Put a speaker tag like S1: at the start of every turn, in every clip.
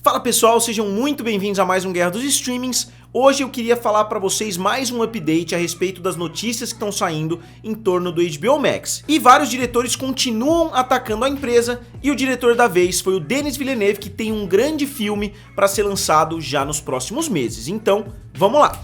S1: Fala pessoal, sejam muito bem-vindos a mais um Guerra dos Streamings. Hoje eu queria falar para vocês mais um update a respeito das notícias que estão saindo em torno do HBO Max. E vários diretores continuam atacando a empresa e o diretor da vez foi o Denis Villeneuve, que tem um grande filme para ser lançado já nos próximos meses. Então, vamos lá!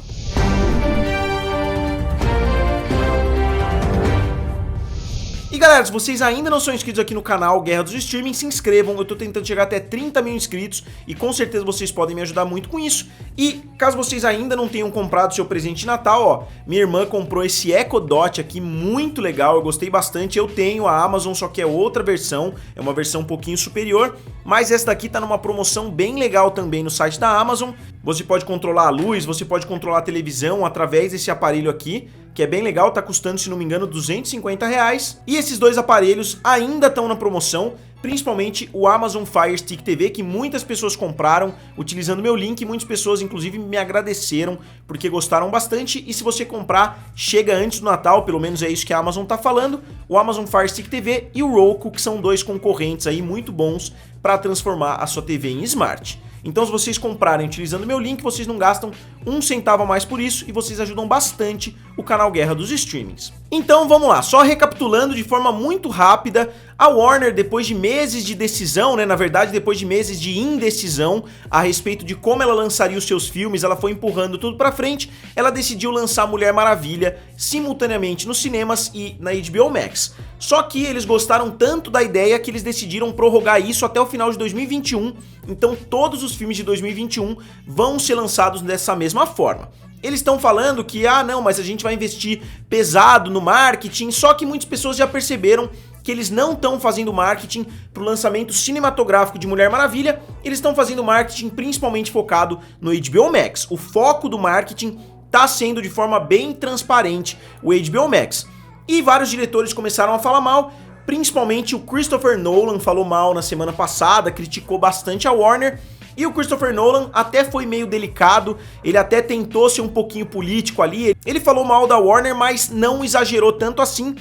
S1: E galera, se vocês ainda não são inscritos aqui no canal Guerra dos Streaming, se inscrevam, eu tô tentando chegar até 30 mil inscritos e com certeza vocês podem me ajudar muito com isso. E caso vocês ainda não tenham comprado seu presente de Natal, ó, minha irmã comprou esse Echo Dot aqui, muito legal, eu gostei bastante. Eu tenho a Amazon, só que é outra versão, é uma versão um pouquinho superior, mas essa daqui tá numa promoção bem legal também no site da Amazon. Você pode controlar a luz, você pode controlar a televisão através desse aparelho aqui, que é bem legal, tá custando, se não me engano, R$250. E esses dois aparelhos ainda estão na promoção, principalmente o Amazon Fire Stick TV, que muitas pessoas compraram utilizando meu link, e muitas pessoas inclusive me agradeceram porque gostaram bastante. E se você comprar, chega antes do Natal, pelo menos é isso que a Amazon tá falando. O Amazon Fire Stick TV e o Roku, que são dois concorrentes aí muito bons para transformar a sua TV em Smart. Então se vocês comprarem utilizando meu link, vocês não gastam um centavo a mais por isso e vocês ajudam bastante o canal Guerra dos Streamings. Então vamos lá, só recapitulando de forma muito rápida, a Warner, depois de meses de decisão, na verdade depois de meses de indecisão a respeito de como ela lançaria os seus filmes, ela foi empurrando tudo pra frente, ela decidiu lançar Mulher Maravilha simultaneamente nos cinemas e na HBO Max. Só que eles gostaram tanto da ideia que eles decidiram prorrogar isso até o final de 2021, então todos os filmes de 2021 vão ser lançados dessa mesma forma. Eles estão falando que, não, mas a gente vai investir pesado no marketing, só que muitas pessoas já perceberam que eles não estão fazendo marketing para o lançamento cinematográfico de Mulher Maravilha, eles estão fazendo marketing principalmente focado no HBO Max. O foco do marketing está sendo de forma bem transparente o HBO Max. E vários diretores começaram a falar mal, principalmente o Christopher Nolan falou mal na semana passada, criticou bastante a Warner. E o Christopher Nolan até foi meio delicado, ele até tentou ser um pouquinho político ali, ele falou mal da Warner, mas não exagerou tanto assim.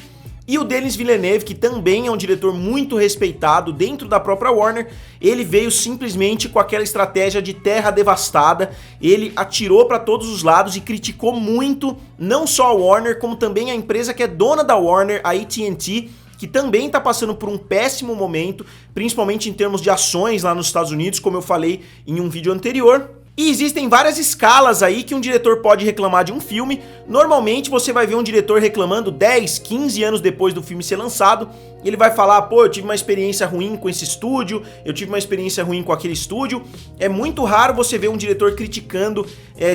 S1: E o Denis Villeneuve, que também é um diretor muito respeitado dentro da própria Warner, ele veio simplesmente com aquela estratégia de terra devastada, ele atirou para todos os lados e criticou muito, não só a Warner, como também a empresa que é dona da Warner, a AT&T, que também está passando por um péssimo momento, principalmente em termos de ações lá nos Estados Unidos, como eu falei em um vídeo anterior. E existem várias escalas aí que um diretor pode reclamar de um filme. Normalmente você vai ver um diretor reclamando 10, 15 anos depois do filme ser lançado. E ele vai falar, pô, eu tive uma experiência ruim com esse estúdio, eu tive uma experiência ruim com aquele estúdio. É muito raro você ver um diretor criticando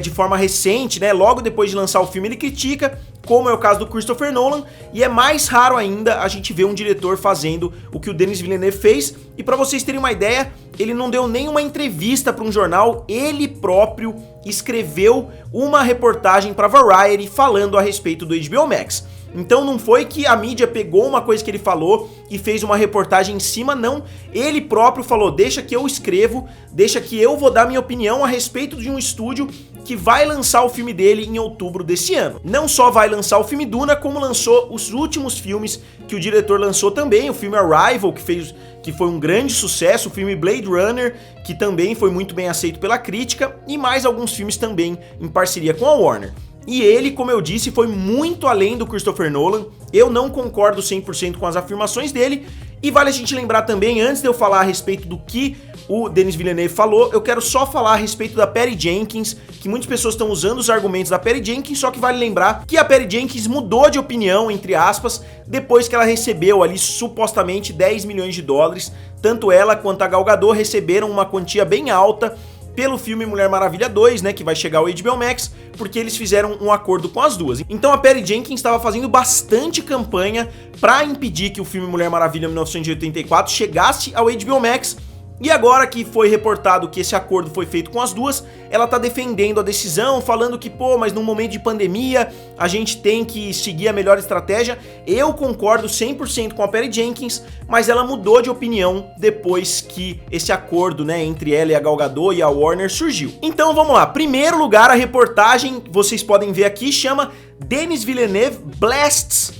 S1: de forma recente, logo depois de lançar o filme ele critica, como é o caso do Christopher Nolan. E é mais raro ainda a gente ver um diretor fazendo o que o Denis Villeneuve fez. E pra vocês terem uma ideia, ele não deu nenhuma entrevista para um jornal, ele próprio escreveu uma reportagem para Variety falando a respeito do HBO Max. Então não foi que a mídia pegou uma coisa que ele falou e fez uma reportagem em cima, não. Ele próprio falou, deixa que eu escrevo, deixa que eu vou dar minha opinião a respeito de um estúdio que vai lançar o filme dele em outubro desse ano. Não só vai lançar o filme Duna, como lançou os últimos filmes que o diretor lançou também, o filme Arrival, que foi um grande sucesso, o filme Blade Runner, que também foi muito bem aceito pela crítica, e mais alguns filmes também em parceria com a Warner. E ele, como eu disse, foi muito além do Christopher Nolan. Eu não concordo 100% com as afirmações dele. E vale a gente lembrar também, antes de eu falar a respeito do que o Denis Villeneuve falou, eu quero só falar a respeito da Patty Jenkins, que muitas pessoas estão usando os argumentos da Patty Jenkins, só que vale lembrar que a Patty Jenkins mudou de opinião, entre aspas, depois que ela recebeu ali supostamente 10 milhões de dólares. Tanto ela quanto a Gal Gadot receberam uma quantia bem alta pelo filme Mulher Maravilha 2, que vai chegar ao HBO Max, porque eles fizeram um acordo com as duas. Então a Patty Jenkins estava fazendo bastante campanha para impedir que o filme Mulher Maravilha 1984 chegasse ao HBO Max. E agora que foi reportado que esse acordo foi feito com as duas, ela tá defendendo a decisão, falando que, pô, mas num momento de pandemia, a gente tem que seguir a melhor estratégia. Eu concordo 100% com a Patty Jenkins, mas ela mudou de opinião depois que esse acordo, entre ela e a Gal Gadot e a Warner surgiu. Então vamos lá, primeiro lugar, a reportagem, vocês podem ver aqui, chama Denis Villeneuve Blasts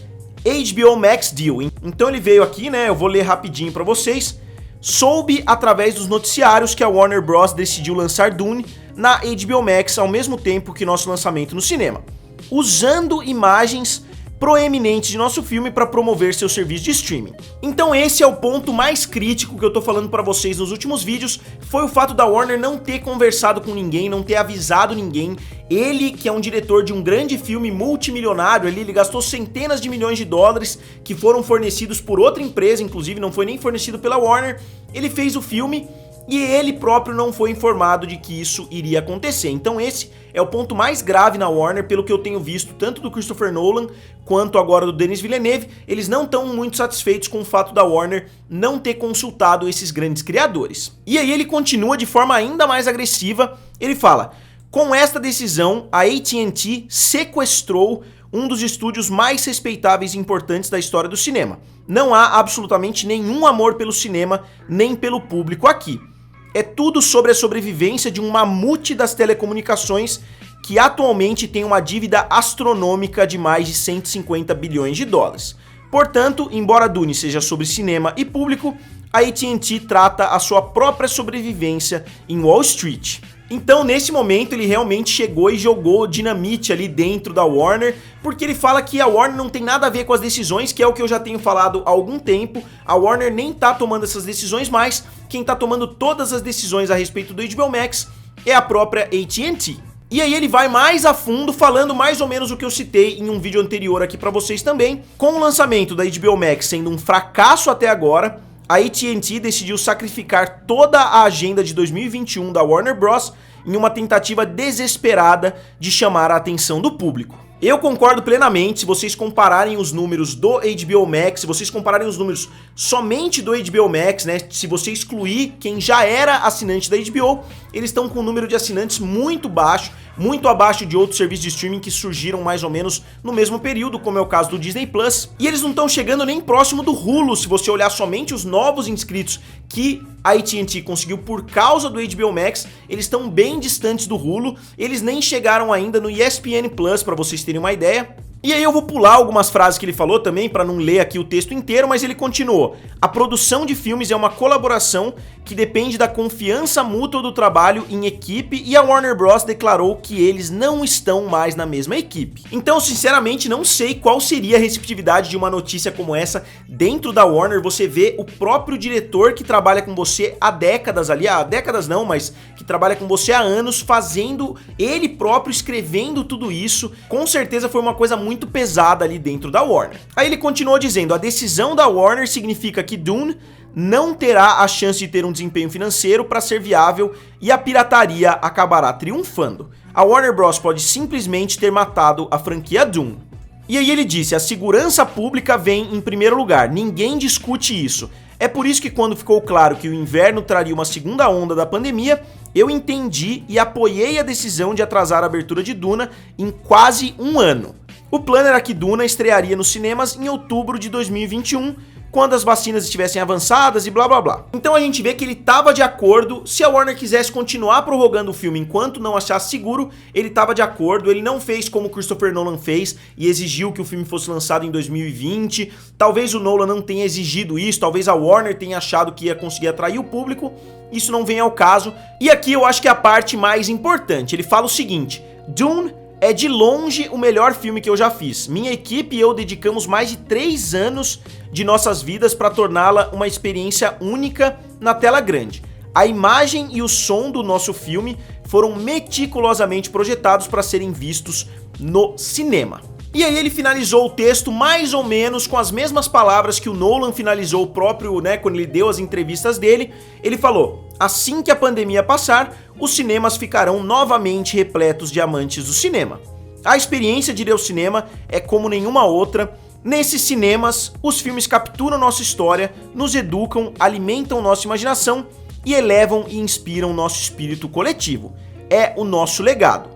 S1: HBO Max Deal. Então ele veio aqui, eu vou ler rapidinho pra vocês. soube através dos noticiários que a Warner Bros. Decidiu lançar Dune na HBO Max ao mesmo tempo que nosso lançamento no cinema, usando imagens proeminentes de nosso filme para promover seu serviço de streaming. Então esse é o ponto mais crítico que eu tô falando para vocês nos últimos vídeos, foi o fato da Warner não ter conversado com ninguém, não ter avisado ninguém. Ele, que é um diretor de um grande filme multimilionário, ele gastou centenas de milhões de dólares que foram fornecidos por outra empresa, inclusive não foi nem fornecido pela Warner. Ele fez o filme e ele próprio não foi informado de que isso iria acontecer. Então esse é o ponto mais grave na Warner, pelo que eu tenho visto, tanto do Christopher Nolan quanto agora do Denis Villeneuve. Eles não estão muito satisfeitos com o fato da Warner não ter consultado esses grandes criadores. E aí ele continua de forma ainda mais agressiva, ele fala: com esta decisão, a AT&T sequestrou um dos estúdios mais respeitáveis e importantes da história do cinema. Não há absolutamente nenhum amor pelo cinema, nem pelo público aqui. É tudo sobre a sobrevivência de um mamute das telecomunicações que atualmente tem uma dívida astronômica de mais de 150 bilhões de dólares. Portanto, embora Dune seja sobre cinema e público, a AT&T trata a sua própria sobrevivência em Wall Street. Então, nesse momento, ele realmente chegou e jogou dinamite ali dentro da Warner, porque ele fala que a Warner não tem nada a ver com as decisões, que é o que eu já tenho falado há algum tempo. A Warner nem tá tomando essas decisões mais, quem tá tomando todas as decisões a respeito do HBO Max é a própria AT&T. E aí ele vai mais a fundo, falando mais ou menos o que eu citei em um vídeo anterior aqui pra vocês também. Com o lançamento da HBO Max sendo um fracasso até agora, a AT&T decidiu sacrificar toda a agenda de 2021 da Warner Bros. Em uma tentativa desesperada de chamar a atenção do público. Eu concordo plenamente. Se vocês compararem os números do HBO Max, se vocês compararem os números somente do HBO Max, né, se você excluir quem já era assinante da HBO, eles estão com um número de assinantes muito baixo, muito abaixo de outros serviços de streaming que surgiram mais ou menos no mesmo período, como é o caso do Disney Plus, e eles não estão chegando nem próximo do Hulu. Se você olhar somente os novos inscritos que a AT&T conseguiu por causa do HBO Max, eles estão bem distantes do Hulu, eles nem chegaram ainda no ESPN Plus, para vocês terem uma ideia. E aí eu vou pular algumas frases que ele falou também, para não ler aqui o texto inteiro, mas ele continuou: a produção de filmes é uma colaboração que depende da confiança mútua do trabalho em equipe, e a Warner Bros. Declarou que eles não estão mais na mesma equipe. Então, sinceramente, não sei qual seria a receptividade de uma notícia como essa dentro da Warner. Você vê o próprio diretor que trabalha com você há décadas ali, há décadas não, mas que trabalha com você há anos, fazendo, ele próprio escrevendo tudo isso. Com certeza foi uma coisa muito pesada ali dentro da Warner. Aí ele continuou dizendo: a decisão da Warner significa que Dune não terá a chance de ter um desempenho financeiro para ser viável e a pirataria acabará triunfando. A Warner Bros. Pode simplesmente ter matado a franquia Dune. E aí ele disse: a segurança pública vem em primeiro lugar, ninguém discute isso. É por isso que quando ficou claro que o inverno traria uma segunda onda da pandemia, eu entendi e apoiei a decisão de atrasar a abertura de Duna em quase um ano. O plano era que Duna estrearia nos cinemas em outubro de 2021, quando as vacinas estivessem avançadas e blá blá blá. Então a gente vê que ele estava de acordo. Se a Warner quisesse continuar prorrogando o filme enquanto não achasse seguro, ele estava de acordo. Ele não fez como o Christopher Nolan fez e exigiu que o filme fosse lançado em 2020. Talvez o Nolan não tenha exigido isso, talvez a Warner tenha achado que ia conseguir atrair o público. Isso não vem ao caso. E aqui eu acho que é a parte mais importante. Ele fala o seguinte: Dune é de longe o melhor filme que eu já fiz. Minha equipe e eu dedicamos mais de 3 anos de nossas vidas para torná-la uma experiência única na tela grande. A imagem e o som do nosso filme foram meticulosamente projetados para serem vistos no cinema. E aí ele finalizou o texto mais ou menos com as mesmas palavras que o Nolan finalizou o próprio, né, quando ele deu as entrevistas dele. Ele falou: assim que a pandemia passar, os cinemas ficarão novamente repletos de amantes do cinema. A experiência de ir ao cinema é como nenhuma outra. Nesses cinemas, os filmes capturam nossa história, nos educam, alimentam nossa imaginação e elevam e inspiram nosso espírito coletivo. É o nosso legado.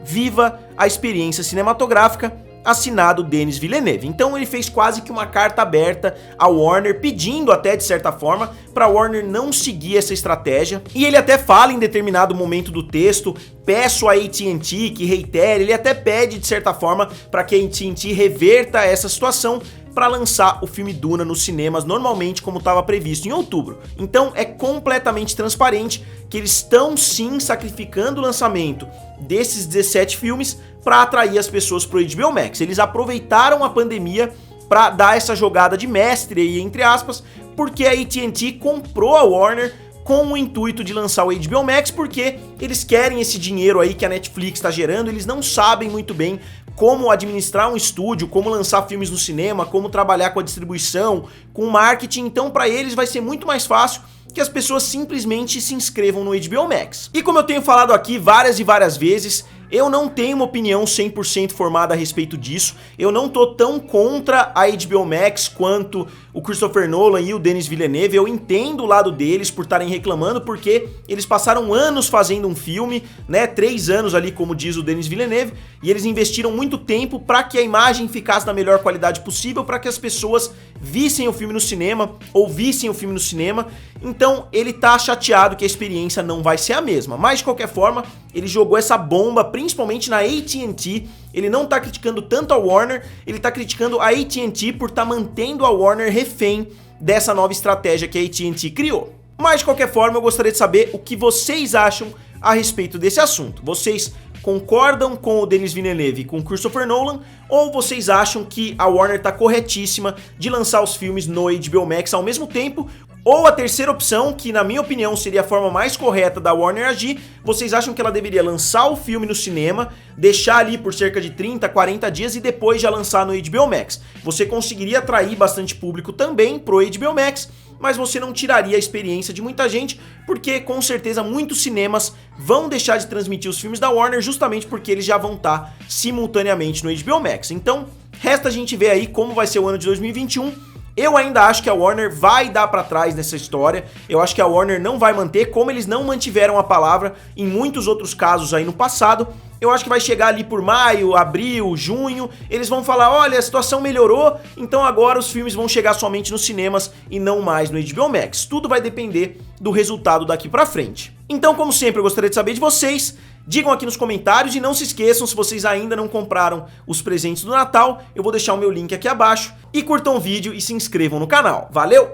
S1: Viva a experiência cinematográfica. Assinado Denis Villeneuve. Então ele fez quase que uma carta aberta à Warner, pedindo até de certa forma para a Warner não seguir essa estratégia. E ele até fala em determinado momento do texto: peço a AT&T que reitere. Ele até pede de certa forma para que a AT&T reverta essa situação, para lançar o filme Duna nos cinemas normalmente como estava previsto em outubro. Então é completamente transparente que eles estão sim sacrificando o lançamento desses 17 filmes para atrair as pessoas pro HBO Max. Eles aproveitaram a pandemia para dar essa jogada de mestre aí, entre aspas, porque a AT&T comprou a Warner com o intuito de lançar o HBO Max, porque eles querem esse dinheiro aí que a Netflix está gerando. Eles não sabem muito bem como administrar um estúdio, como lançar filmes no cinema, como trabalhar com a distribuição, com o marketing. Então para eles vai ser muito mais fácil que as pessoas simplesmente se inscrevam no HBO Max. E como eu tenho falado aqui várias e várias vezes, eu não tenho uma opinião 100% formada a respeito disso. Eu não tô tão contra a HBO Max quanto o Christopher Nolan e o Denis Villeneuve. Eu entendo o lado deles por estarem reclamando, porque eles passaram anos fazendo um filme, né, 3 anos ali, como diz o Denis Villeneuve, e eles investiram muito tempo para que a imagem ficasse na melhor qualidade possível, para que as pessoas vissem o filme no cinema, ou vissem o filme no cinema. Então ele tá chateado que a experiência não vai ser a mesma, mas de qualquer forma ele jogou essa bomba principalmente na AT&T. Ele não tá criticando tanto a Warner, ele tá criticando a AT&T por estar mantendo a Warner refém dessa nova estratégia que a AT&T criou. Mas de qualquer forma eu gostaria de saber o que vocês acham a respeito desse assunto. Vocês concordam com o Denis Villeneuve e com o Christopher Nolan, ou vocês acham que a Warner tá corretíssima de lançar os filmes no HBO Max ao mesmo tempo? Ou a terceira opção, que na minha opinião seria a forma mais correta da Warner agir, vocês acham que ela deveria lançar o filme no cinema, deixar ali por cerca de 30, 40 dias e depois já lançar no HBO Max? Você conseguiria atrair bastante público também pro HBO Max, mas você não tiraria a experiência de muita gente, porque com certeza muitos cinemas vão deixar de transmitir os filmes da Warner justamente porque eles já vão estar simultaneamente no HBO Max. Então, resta a gente ver aí como vai ser o ano de 2021. Eu ainda acho que a Warner vai dar pra trás nessa história. Eu acho que a Warner não vai manter, como eles não mantiveram a palavra em muitos outros casos aí no passado. Eu acho que vai chegar ali por maio, abril, junho, eles vão falar, olha, a situação melhorou, então agora os filmes vão chegar somente nos cinemas e não mais no HBO Max. Tudo vai depender do resultado daqui pra frente. Então, como sempre, eu gostaria de saber de vocês. Digam aqui nos comentários e não se esqueçam, se vocês ainda não compraram os presentes do Natal, eu vou deixar o meu link aqui abaixo. E curtam o vídeo e se inscrevam no canal. Valeu!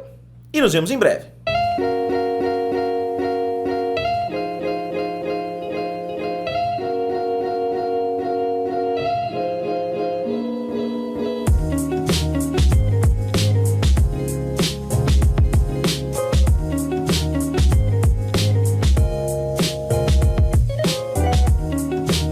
S1: E nos vemos em breve.